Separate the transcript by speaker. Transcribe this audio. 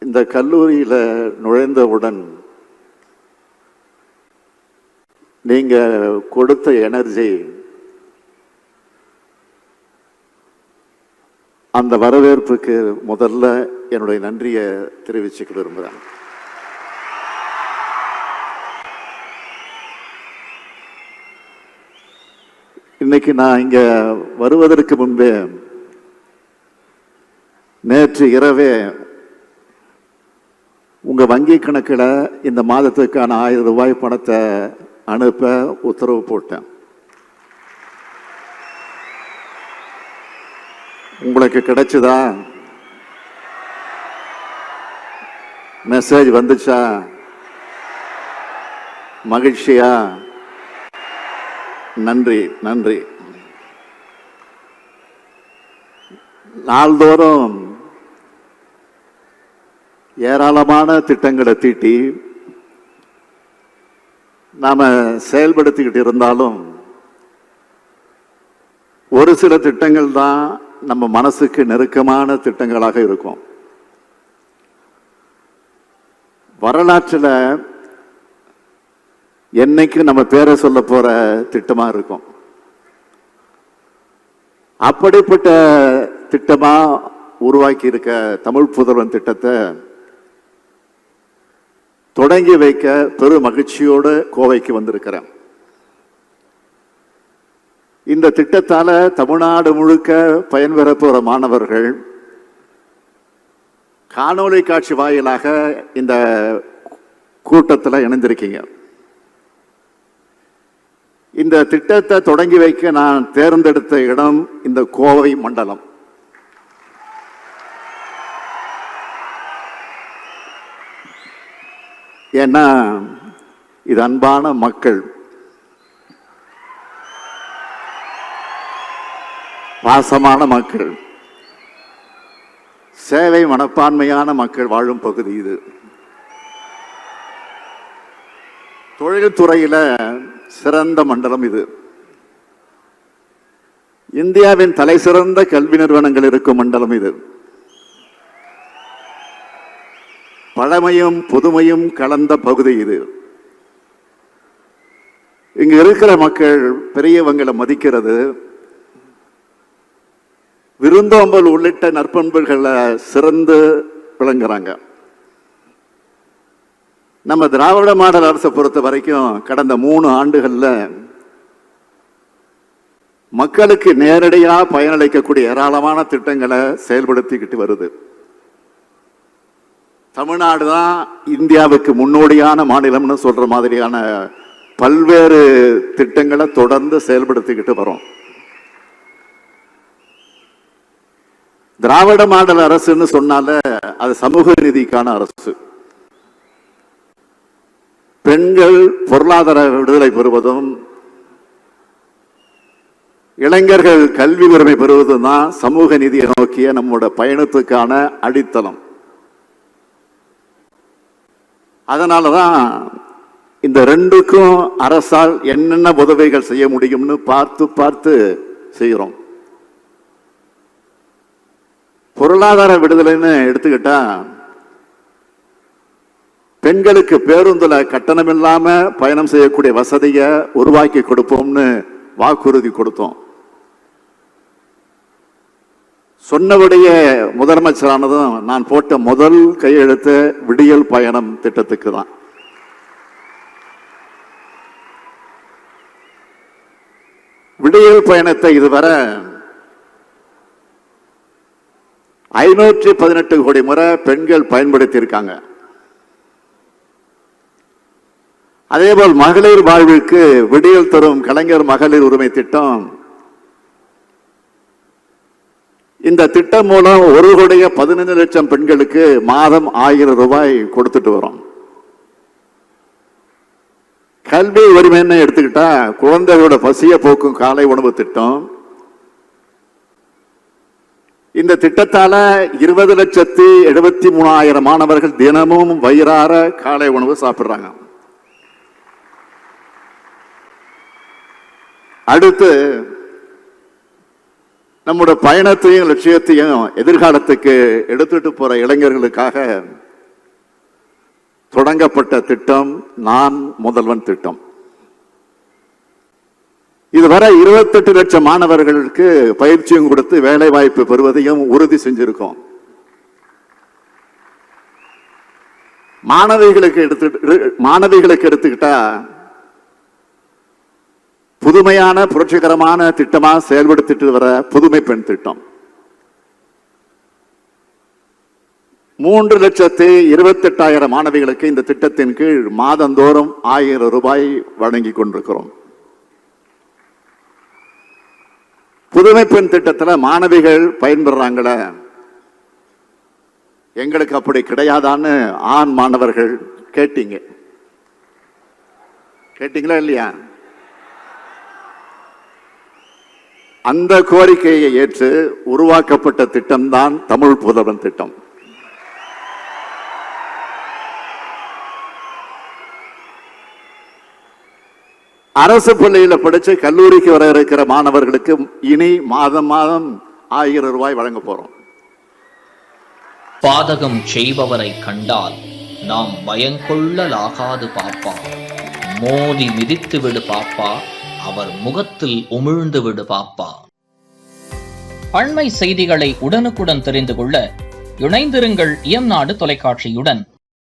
Speaker 1: இந்த கல்லூரியில் நுழைந்தவுடன் நீங்க கொடுத்த எனர்ஜி, அந்த வரவேற்புக்கு முதல்ல என்னுடைய நன்றியை தெரிவிச்சுக்க விரும்புகிறேன். இன்னைக்கு நான் இங்க வருவதற்கு முன்பே நேற்று இரவே உங்க வங்கி கணக்கில் இந்த மாதத்துக்கான 1000 ரூபாய் பணத்தை அனுப்ப உத்தரவு போட்டேன். உங்களுக்கு கிடைச்சதா? மெசேஜ் வந்துச்சா? மகிழ்ச்சியா? நன்றி நன்றி. நாள்தோறும் ஏராளமான திட்டங்களை தீட்டி நாம செயல்படுத்திக்கிட்டு இருந்தாலும் ஒரு சில திட்டங்கள் தான் நம்ம மனசுக்கு நெருக்கமான திட்டங்களாக இருக்கும். வரலாற்றில் என்னைக்கு நம்ம பேரை சொல்ல போற திட்டமா இருக்கும். அப்படிப்பட்ட திட்டமா உருவாக்கி இருக்க தமிழ் புதல்வன் திட்டத்தை தொடங்கி வைக்க பெரும் மகிழ்ச்சியோடு கோவைக்கு வந்திருக்கிறேன். இந்த திட்டத்தால தமிழ்நாடு முழுக்க பயன்பெற போற மாணவர்கள் காணொளி காட்சி வாயிலாக இந்த கூட்டத்தில் இணைந்திருக்கீங்க. இந்த திட்டத்தை தொடங்கி வைக்க நான் தேர்ந்தெடுத்த இடம் இந்த கோவை மண்டலம். ஏன்னா இது அன்பான மக்கள், பாசமான மக்கள், சேவை மனப்பான்மையான மக்கள் வாழும் பகுதி இது. தொழில்துறையில சிறந்த மண்டலம் இது. இந்தியாவின் தலை சிறந்த கல்வி நிறுவனங்கள் இருக்கும் மண்டலம் இது. பழமையும் புதுமையும் கலந்த பகுதி இது. இங்க இருக்கிற மக்கள் பெரியவங்களை மதிக்கிறது, விருந்தோம்பல் உள்ளிட்ட நற்பண்புகளை சிறந்து விளங்குறாங்க. நம்ம திராவிட மாடல் அரசை பொறுத்த வரைக்கும் கடந்த 3 ஆண்டுகள்ல மக்களுக்கு நேரடியாக பயனளிக்கக்கூடிய ஏராளமான திட்டங்களை செயல்படுத்திக்கிட்டு வருது. தமிழ்நாடு தான் இந்தியாவுக்கு முன்னோடியான மாநிலம்னு சொல்ற மாதிரியான பல்வேறு திட்டங்களை தொடர்ந்து செயல்படுத்திக்கிட்டு வரோம். திராவிட மாடல் அரசுன்னு சொன்னால அது சமூக நீதிக்கான அரசு. பெண்கள் பொருளாதார விடுதலை பெறுவதும் இளைஞர்கள் கல்வி உரிமை பெறுவதும் தான் சமூக நீதியை நோக்கிய நம்முடைய பயணத்துக்கான அடித்தளம். அதனாலதான் இந்த ரெண்டுக்கும் அரசால் என்னென்ன உதவிகள் செய்ய முடியும்னு பார்த்து பார்த்து செய்கிறோம். பொருளாதார விடுதலைன்னு எடுத்துக்கிட்டா பெண்களுக்கு பேருந்துல கட்டணம் இல்லாம பயணம் செய்யக்கூடிய வசதியை உருவாக்கி கொடுப்போம்னு வாக்குறுதி கொடுத்தோம். சொன்னபடியே முதலமைச்சரானதும் நான் போட்ட முதல் கையெழுத்து விடியல் பயணம் திட்டத்துக்கு தான். விடியல் பயணத்தை இதுவரை 518 கோடி முறை பெண்கள் பயன்படுத்தி இருக்காங்க. அதேபோல் மகளிர் வாழ்விற்கு விடியல் தரும் கலைஞர் மகளிர் உரிமை திட்டம், இந்த திட்டம் மூலம் 1,15 லட்சம் பெண்களுக்கு மாதம் 1000 ரூபாய் கொடுத்துட்டு வரோம். கல்வி உரிமைன்னு எடுத்துக்கிட்டா குழந்தைகளோட பசிய போக்கும் காலை உணவு திட்டம். இந்த திட்டத்தால 20,73,000 மாணவர்கள் தினமும் வயிறார காலை உணவு சாப்பிடுறாங்க. அடுத்து நம்முடைய பயணத்தையும் லட்சியத்தையும் எதிர்காலத்துக்கு எடுத்துட்டு போற இளைஞர்களுக்காக தொடங்கப்பட்ட திட்டம் நான் முதல்வன் திட்டம். இதுவரை 28 லட்சம் மாணவர்களுக்கு பயிற்சியும் கொடுத்து வேலை வாய்ப்பு பெறுவதையும் உறுதி செஞ்சிருக்கோம். மாணவிகளுக்கு எடுத்துக்கிட்டா புதுமையான புரட்சிகரமான திட்டமா செயல்படுத்திட்டு வர புதுமை பெண் திட்டம் 3,28,000 மாணவிகளுக்கு இந்த திட்டத்தின் கீழ் மாதந்தோறும் 1000 ரூபாய் வழங்கி கொண்டிருக்கிறோம். புதுமை பெண் திட்டத்தில் மாணவிகள் பயன்பெறாங்கள, எங்களுக்கு அப்படி கிடையாதான்னு ஆண் மாணவர்கள் கேட்டீங்களா இல்லையா? அந்த கோரிக்கையை ஏற்று உருவாக்கப்பட்ட திட்டம்தான் தமிழ் புதல்வன் திட்டம். அரசு பள்ளியில படிச்சு கல்லூரிக்கு வர இருக்கிற மாணவர்களுக்கு இனி மாதம் 1000 ரூபாய் வழங்க போறோம்.
Speaker 2: பாதகம் செய்பவரை கண்டால் நாம் பயங்கொள்ளலாகாது பாப்பா, மோதி மிதித்து விடு பாப்பா, அவர் முகத்தில் உமிழ்ந்து விடு பாப்பா. அண்மை செய்திகளை உடனுக்குடன் தெரிந்து கொள்ள இணைந்திருங்கள் இயம்நாடு தொலைக்காட்சியுடன்.